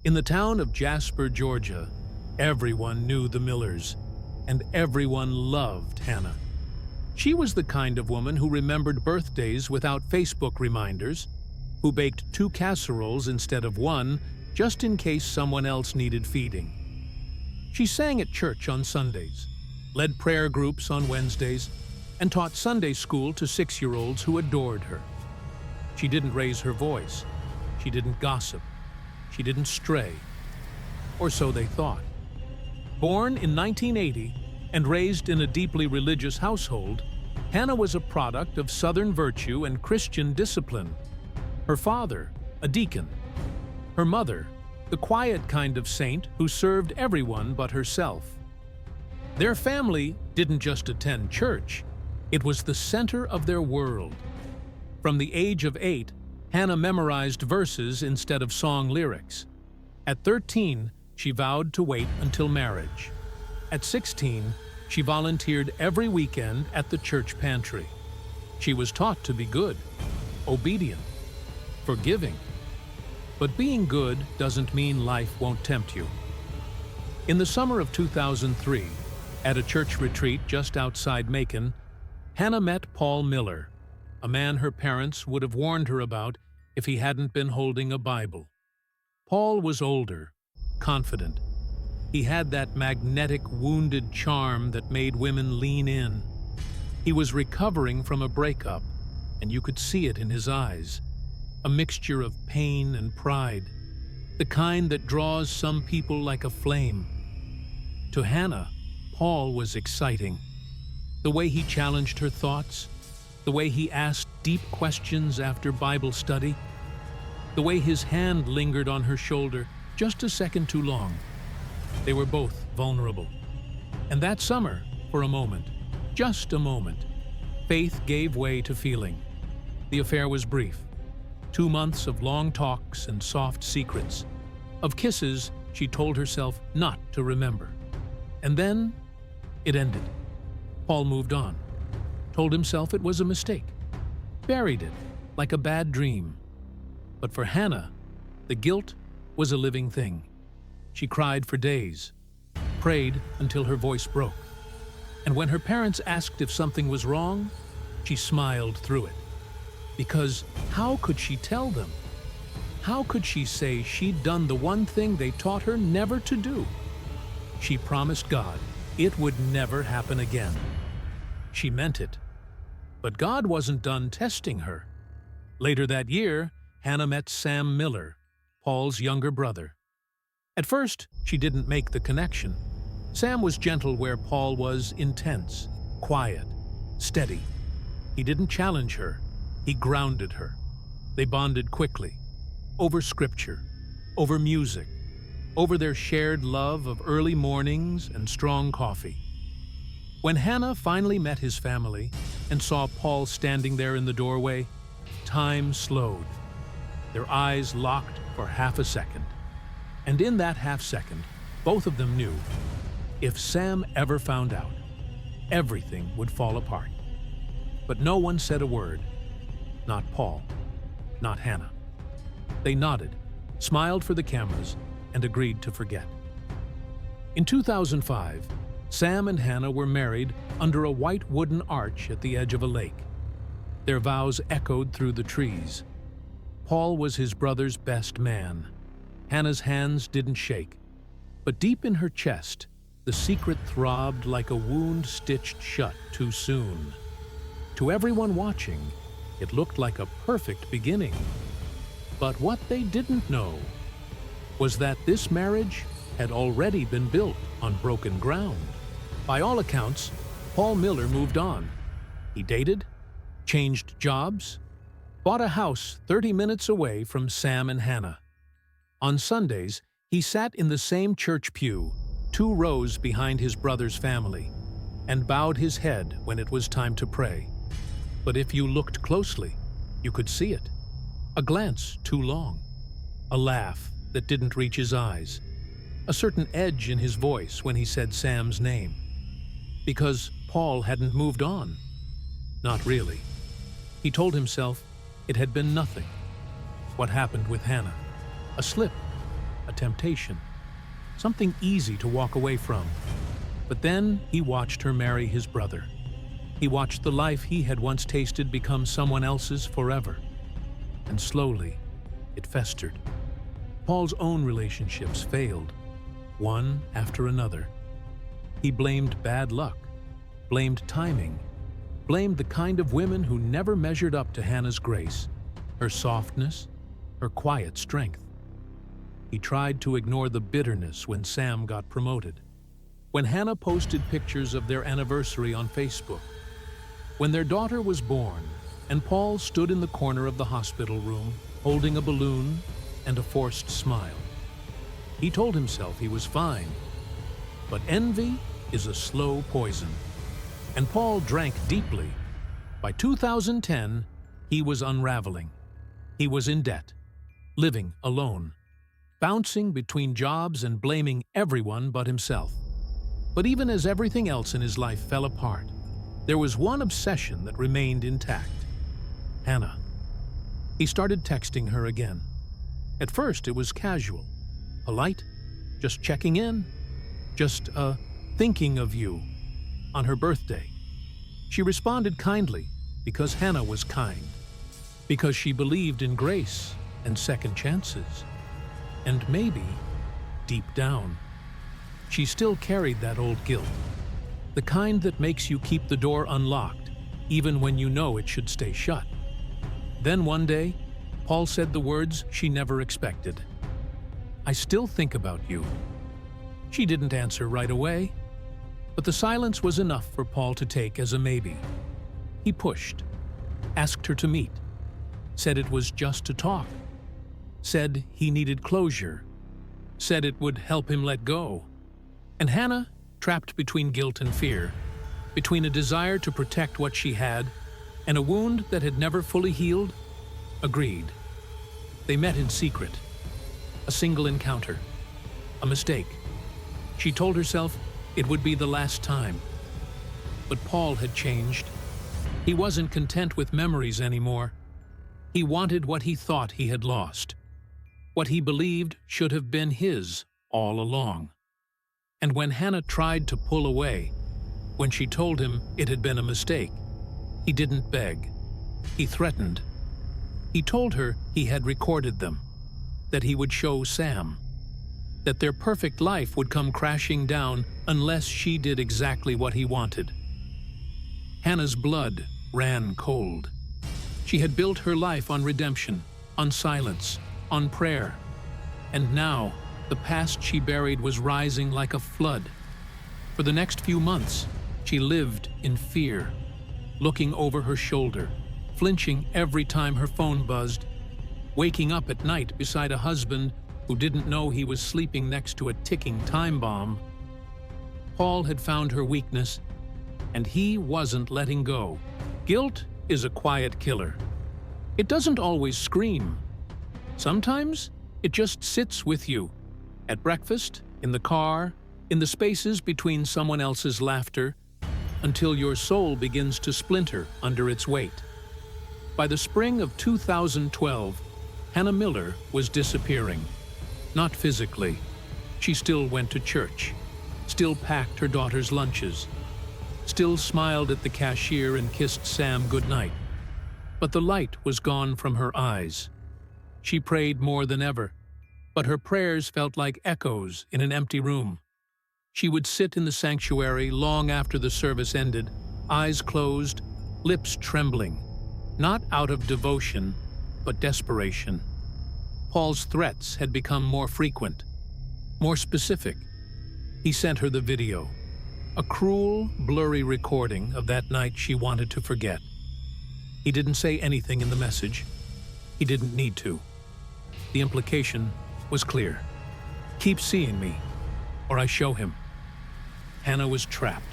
In the town of Jasper, Georgia, everyone knew the Millers, and everyone loved Hannah. She was the kind of woman who remembered birthdays without Facebook reminders, who baked 2 casseroles instead of 1 just in case someone else needed feeding. She sang at church on Sundays, led prayer groups on Wednesdays, and taught Sunday school to 6-year-olds who adored her. She didn't raise her voice. She didn't gossip. She didn't stray. Or so they thought. Born in 1980 and raised in a deeply religious household, Hannah was a product of Southern virtue and Christian discipline. Her father, a deacon. Her mother, the quiet kind of saint who served everyone but herself. Their family didn't just attend church, it was the center of their world. From the age of 8, Hannah memorized verses instead of song lyrics. At 13, she vowed to wait until marriage. At 16, she volunteered every weekend at the church pantry. She was taught to be good, obedient, forgiving. But being good doesn't mean life won't tempt you. In the summer of 2003, at a church retreat just outside Macon, Hannah met Paul Miller, a man her parents would have warned her about if he hadn't been holding a Bible. Paul was older, confident. He had that magnetic, wounded charm that made women lean in. He was recovering from a breakup, and you could see it in his eyes. A mixture of pain and pride, the kind that draws some people like a flame. To Hannah, Paul was exciting. The way he challenged her thoughts, the way he asked deep questions after Bible study, the way his hand lingered on her shoulder just a second too long. They were both vulnerable. And that summer, for a moment, just a moment, faith gave way to feeling. The affair was brief. 2 months of long talks and soft secrets, of kisses she told herself not to remember. And then it ended. Paul moved on, told himself it was a mistake, buried it like a bad dream. But for Hannah, the guilt was a living thing. She cried for days, prayed until her voice broke. And when her parents asked if something was wrong, she smiled through it. Because how could she tell them? How could she say she'd done the one thing they taught her never to do? She promised God it would never happen again. She meant it. But God wasn't done testing her. Later that year, Hannah met Sam Miller, Paul's younger brother. At first, she didn't make the connection. Sam was gentle where Paul was intense, quiet, steady. He didn't challenge her. He grounded her. They bonded quickly, over scripture, over music, over their shared love of early mornings and strong coffee. When Hannah finally met his family and saw Paul standing there in the doorway, time slowed. Their eyes locked for half a second. And in that half second, both of them knew, if Sam ever found out, everything would fall apart. But no one said a word. Not Paul, not Hannah. They nodded, smiled for the cameras, and agreed to forget. In 2005, Sam and Hannah were married under a white wooden arch at the edge of a lake. Their vows echoed through the trees. Paul was his brother's best man. Hannah's hands didn't shake, but deep in her chest, the secret throbbed like a wound stitched shut too soon. To everyone watching, it looked like a perfect beginning. But what they didn't know was that this marriage had already been built on broken ground. By all accounts, Paul Miller moved on. He dated, changed jobs, bought a house 30 minutes away from Sam and Hannah. On Sundays, he sat in the same church pew, 2 rows behind his brother's family, and bowed his head when it was time to pray. But if you looked closely, you could see it. A glance too long, a laugh that didn't reach his eyes, a certain edge in his voice when he said Sam's name. Because Paul hadn't moved on. Not really. He told himself it had been nothing. What happened with Hannah? A slip, a temptation, something easy to walk away from. But then he watched her marry his brother. He watched the life he had once tasted become someone else's forever. And slowly, it festered. Paul's own relationships failed, one after another. He blamed bad luck, blamed timing, blamed the kind of women who never measured up to Hannah's grace, her softness, her quiet strength. He tried to ignore the bitterness when Sam got promoted, when Hannah posted pictures of their anniversary on Facebook, when their daughter was born, and Paul stood in the corner of the hospital room holding a balloon and a forced smile. He told himself he was fine, but envy is a slow poison, and Paul drank deeply. By 2010, he was unraveling. He was in debt, living alone, bouncing between jobs and blaming everyone but himself. But even as everything else in his life fell apart, there was one obsession that remained intact: Hannah. He started texting her again. At first, it was casual, polite, just checking in, just thinking of you on her birthday. She responded kindly because Hannah was kind, because she believed in grace and second chances. And maybe, deep down, she still carried that old guilt, the kind that makes you keep the door unlocked even when you know it should stay shut. Then one day, Paul said the words she never expected: "I still think about you." She didn't answer right away, but the silence was enough for Paul to take as a maybe. He pushed, asked her to meet, said it was just to talk, said he needed closure, said it would help him let go. And Hannah, trapped between guilt and fear, between a desire to protect what she had and a wound that had never fully healed, agreed. They met in secret. A single encounter. A mistake. She told herself it would be the last time. But Paul had changed. He wasn't content with memories anymore. He wanted what he thought he had lost, what he believed should have been his all along. And when Hannah tried to pull away, when she told him it had been a mistake, he didn't beg. He threatened. He told her he had recorded them, that he would show Sam, that their perfect life would come crashing down unless she did exactly what he wanted. Hannah's blood ran cold. She had built her life on redemption, on silence, on prayer. And now, the past she buried was rising like a flood. For the next few months, she lived in fear, looking over her shoulder, flinching every time her phone buzzed, waking up at night beside a husband who didn't know he was sleeping next to a ticking time bomb. Paul had found her weakness, and he wasn't letting go. Guilt is a quiet killer. It doesn't always scream. Sometimes it just sits with you, at breakfast, in the car, in the spaces between someone else's laughter, until your soul begins to splinter under its weight. By the spring of 2012, Hannah Miller was disappearing. Not physically. She still went to church, still packed her daughter's lunches, still smiled at the cashier and kissed Sam goodnight. But the light was gone from her eyes. She prayed more than ever, but her prayers felt like echoes in an empty room. She would sit in the sanctuary long after the service ended, eyes closed, lips trembling, not out of devotion, but desperation. Paul's threats had become more frequent, more specific. He sent her the video, a cruel, blurry recording of that night she wanted to forget. He didn't say anything in the message. He didn't need to. The implication was clear. Keep seeing me, or I show him. Hannah was trapped.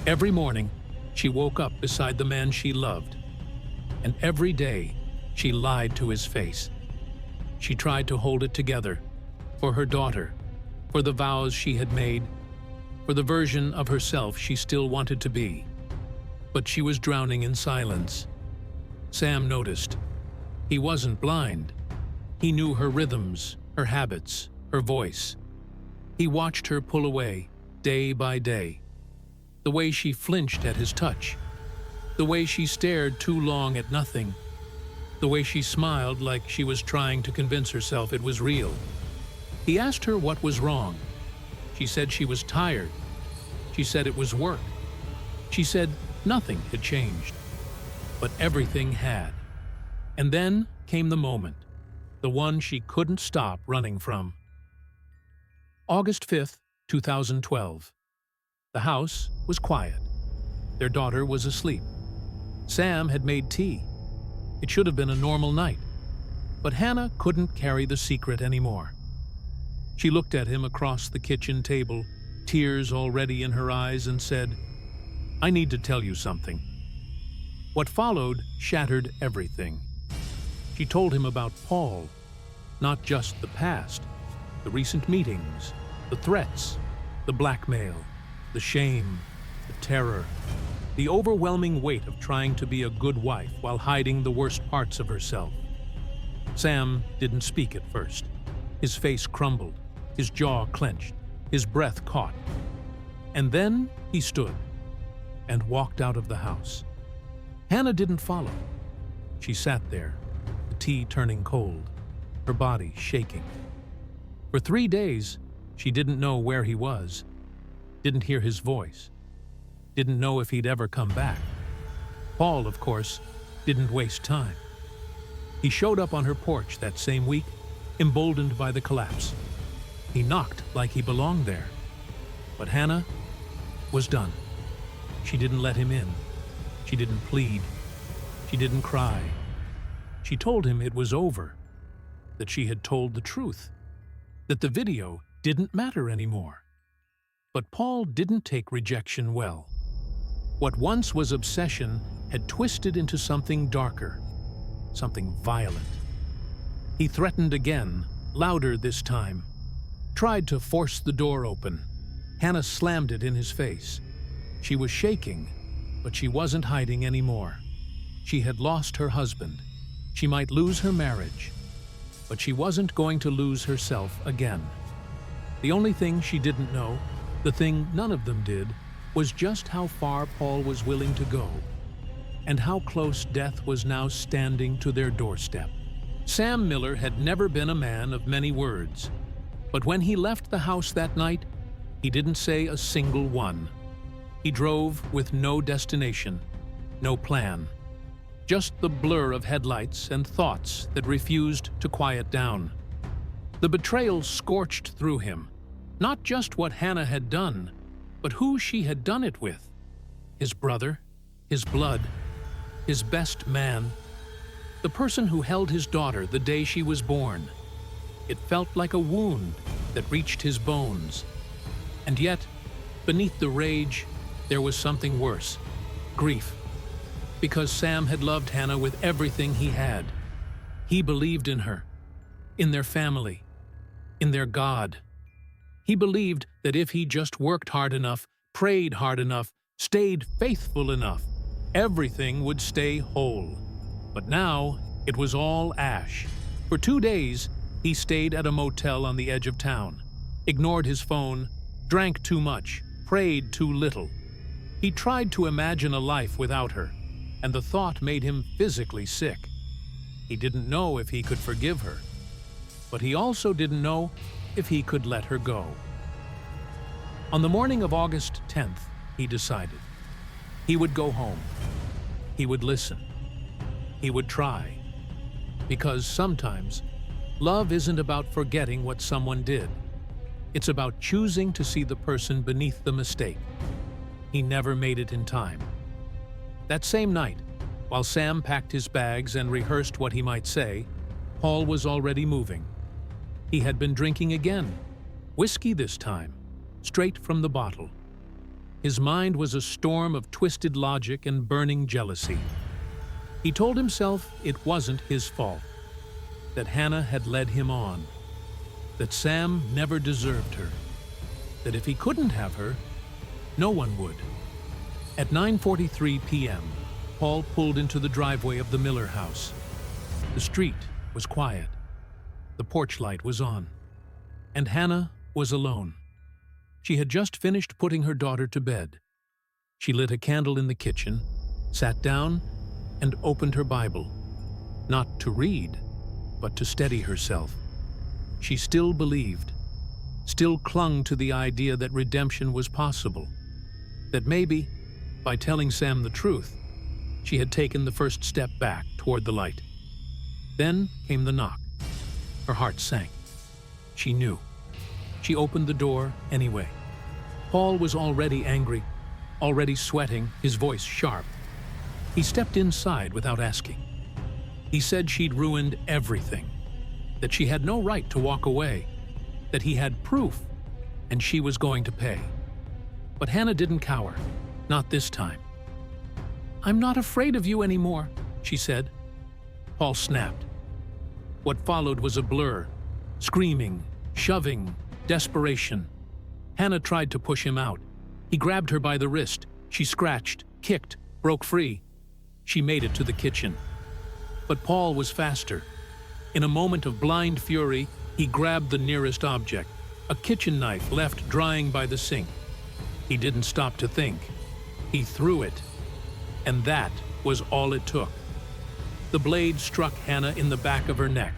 Every morning, she woke up beside the man she loved. And every day, she lied to his face. She tried to hold it together, for her daughter, for the vows she had made, for the version of herself she still wanted to be. But she was drowning in silence. Sam noticed. He wasn't blind. He knew her rhythms, her habits, her voice. He watched her pull away, day by day. The way she flinched at his touch. The way she stared too long at nothing. The way she smiled like she was trying to convince herself it was real. He asked her what was wrong. She said she was tired. She said it was work. She said nothing had changed. But everything had. And then came the moment, the one she couldn't stop running from. August 5th, 2012. The house was quiet. Their daughter was asleep. Sam had made tea. It should have been a normal night. But Hannah couldn't carry the secret anymore. She looked at him across the kitchen table, tears already in her eyes, and said, "I need to tell you something." What followed shattered everything. She told him about Paul, not just the past, the recent meetings, the threats, the blackmail, the shame, the terror, the overwhelming weight of trying to be a good wife while hiding the worst parts of herself. Sam didn't speak at first. His face crumbled, his jaw clenched, his breath caught. And then he stood and walked out of the house. Hannah didn't follow. She sat there, the tea turning cold, her body shaking. For 3 days, she didn't know where he was, didn't hear his voice, didn't know if he'd ever come back. Paul, of course, didn't waste time. He showed up on her porch that same week, emboldened by the collapse. He knocked like he belonged there. But Hannah was done. She didn't let him in. She didn't plead. She didn't cry. She told him it was over, that she had told the truth, that the video didn't matter anymore. But Paul didn't take rejection well. What once was obsession had twisted into something darker, something violent. He threatened again, louder this time. Tried to force the door open. Hannah slammed it in his face. She was shaking, but she wasn't hiding anymore. She had lost her husband. She might lose her marriage, but she wasn't going to lose herself again. The only thing she didn't know, the thing none of them did, was just how far Paul was willing to go, and how close death was now standing to their doorstep. Sam Miller had never been a man of many words, but when he left the house that night, he didn't say a single one. He drove with no destination, no plan. Just the blur of headlights and thoughts that refused to quiet down. The betrayal scorched through him, not just what Hannah had done, but who she had done it with. His brother, his blood, his best man, the person who held his daughter the day she was born. It felt like a wound that reached his bones. And yet, beneath the rage, there was something worse, grief. Because Sam had loved Hannah with everything he had. He believed in her, in their family, in their God. He believed that if he just worked hard enough, prayed hard enough, stayed faithful enough, everything would stay whole. But now, it was all ash. For 2 days, he stayed at a motel on the edge of town, ignored his phone, drank too much, prayed too little. He tried to imagine a life without her, and the thought made him physically sick. He didn't know if he could forgive her, but he also didn't know if he could let her go. On the morning of August 10th, he decided. He would go home. He would listen. He would try. Because sometimes, love isn't about forgetting what someone did. It's about choosing to see the person beneath the mistake. He never made it in time. That same night, while Sam packed his bags and rehearsed what he might say, Paul was already moving. He had been drinking again, whiskey this time, straight from the bottle. His mind was a storm of twisted logic and burning jealousy. He told himself it wasn't his fault, that Hannah had led him on, that Sam never deserved her, that if he couldn't have her, no one would. At 9:43 p.m., Paul pulled into the driveway of the Miller house. The street was quiet. The porch light was on. And Hannah was alone. She had just finished putting her daughter to bed. She lit a candle in the kitchen, sat down, and opened her Bible. Not to read, but to steady herself. She still believed, still clung to the idea that redemption was possible, that maybe, by telling Sam the truth, she had taken the first step back toward the light. Then came the knock. Her heart sank. She knew. She opened the door anyway. Paul was already angry, already sweating, his voice sharp. He stepped inside without asking. He said she'd ruined everything, that she had no right to walk away, that he had proof, and she was going to pay. But Hannah didn't cower, not this time. "I'm not afraid of you anymore," she said. Paul snapped. What followed was a blur. Screaming, shoving, desperation. Hannah tried to push him out. He grabbed her by the wrist. She scratched, kicked, broke free. She made it to the kitchen. But Paul was faster. In a moment of blind fury, he grabbed the nearest object, a kitchen knife left drying by the sink. He didn't stop to think. He threw it. And that was all it took. The blade struck Hannah in the back of her neck.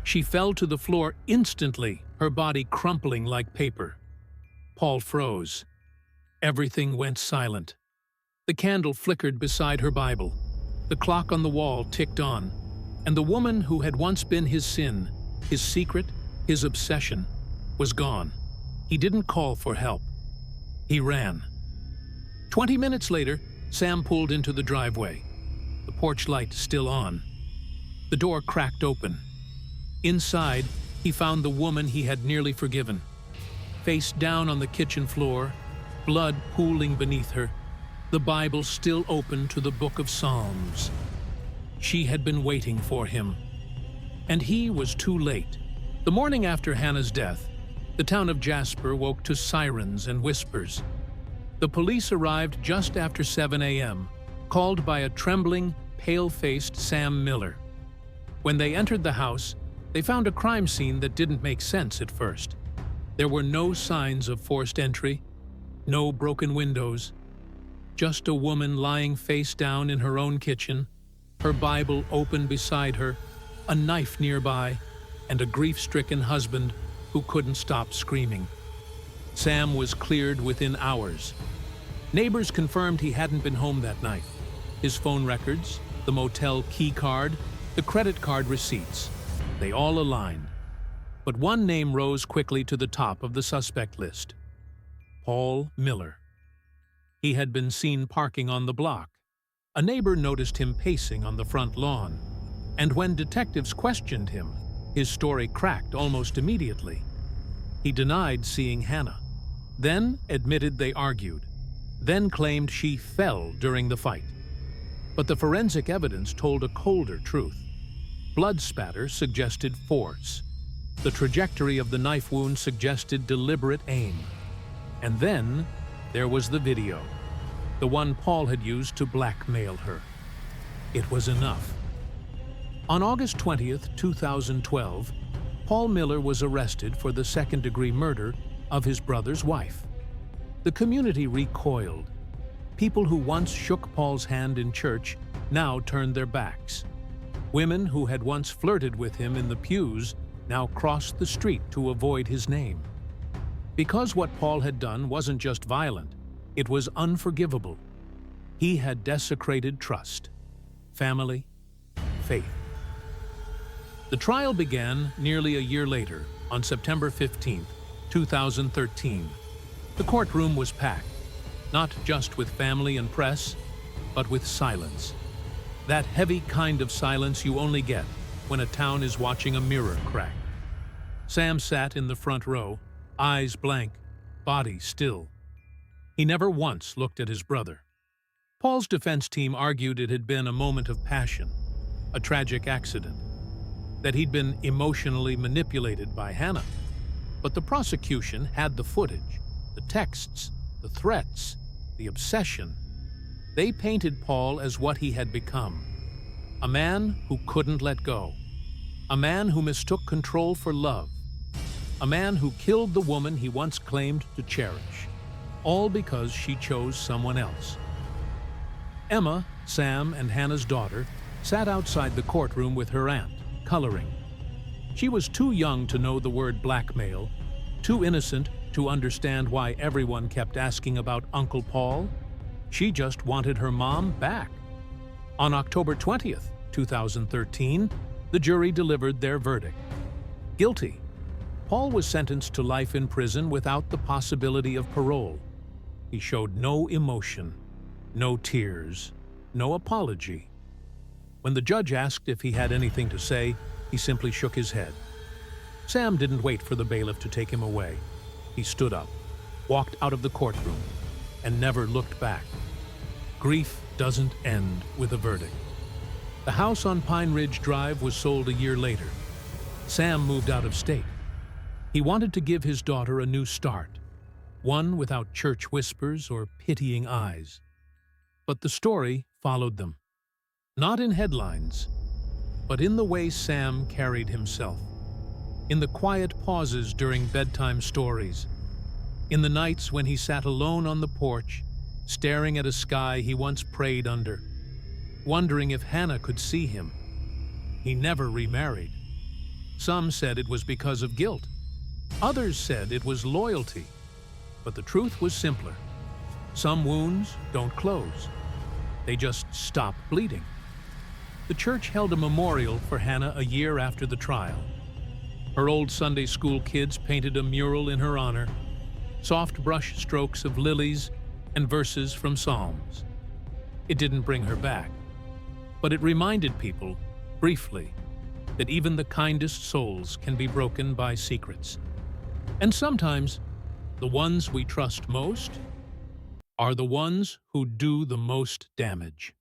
She fell to the floor instantly, her body crumpling like paper. Paul froze. Everything went silent. The candle flickered beside her Bible. The clock on the wall ticked on. And the woman who had once been his sin, his secret, his obsession, was gone. He didn't call for help. He ran. 20 minutes later, Sam pulled into the driveway. The porch light still on. The door cracked open. Inside, he found the woman he had nearly forgiven. Face down on the kitchen floor, blood pooling beneath her, the Bible still open to the book of Psalms. She had been waiting for him. And he was too late. The morning after Hannah's death, the town of Jasper woke to sirens and whispers. The police arrived just after 7 a.m., called by a trembling, pale-faced Sam Miller. When they entered the house, they found a crime scene that didn't make sense at first. There were no signs of forced entry, no broken windows, just a woman lying face down in her own kitchen, her Bible open beside her, a knife nearby, and a grief-stricken husband who couldn't stop screaming. Sam was cleared within hours. Neighbors confirmed he hadn't been home that night. His phone records, the motel key card, the credit card receipts, they all aligned. But one name rose quickly to the top of the suspect list: Paul Miller. He had been seen parking on the block. A neighbor noticed him pacing on the front lawn, and when detectives questioned him, his story cracked almost immediately. He denied seeing Hannah, then admitted they argued, then claimed she fell during the fight. But the forensic evidence told a colder truth. Blood spatter suggested force. The trajectory of the knife wound suggested deliberate aim. And then there was the video, the one Paul had used to blackmail her. It was enough. On August 20th, 2012, Paul Miller was arrested for the second-degree murder of his brother's wife. The community recoiled. People who once shook Paul's hand in church now turned their backs. Women who had once flirted with him in the pews now crossed the street to avoid his name. Because what Paul had done wasn't just violent, it was unforgivable. He had desecrated trust, family, faith. The trial began nearly a year later, on September 15, 2013. The courtroom was packed, not just with family and press, but with silence. That heavy kind of silence you only get when a town is watching a mirror crack. Sam sat in the front row, eyes blank, body still. He never once looked at his brother. Paul's defense team argued it had been a moment of passion, a tragic accident, that he'd been emotionally manipulated by Hannah. But the prosecution had the footage, the texts, the threats, the obsession. They painted Paul as what he had become, a man who couldn't let go, a man who mistook control for love. A man who killed the woman he once claimed to cherish, all because she chose someone else. Emma, Sam, and Hannah's daughter sat outside the courtroom with her aunt, coloring. She was too young to know the word blackmail, too innocent to understand why everyone kept asking about Uncle Paul. She just wanted her mom back. On October 20th, 2013, the jury delivered their verdict. Guilty. Paul was sentenced to life in prison without the possibility of parole. He showed no emotion, no tears, no apology. When the judge asked if he had anything to say, he simply shook his head. Sam didn't wait for the bailiff to take him away. He stood up, walked out of the courtroom, and never looked back. Grief doesn't end with a verdict. The house on Pine Ridge Drive was sold a year later. Sam moved out of state. He wanted to give his daughter a new start, one without church whispers or pitying eyes. But the story followed them. Not in headlines, but in the way Sam carried himself. In the quiet pauses during bedtime stories. In the nights when he sat alone on the porch, staring at a sky he once prayed under, wondering if Hannah could see him. He never remarried. Some said it was because of guilt. Others said it was loyalty. But the truth was simpler. Some wounds don't close. They just stop bleeding. The church held a memorial for Hannah a year after the trial. Her old Sunday school kids painted a mural in her honor, soft brush strokes of lilies and verses from Psalms. It didn't bring her back, but it reminded people, briefly, that even the kindest souls can be broken by secrets. And sometimes, the ones we trust most are the ones who do the most damage.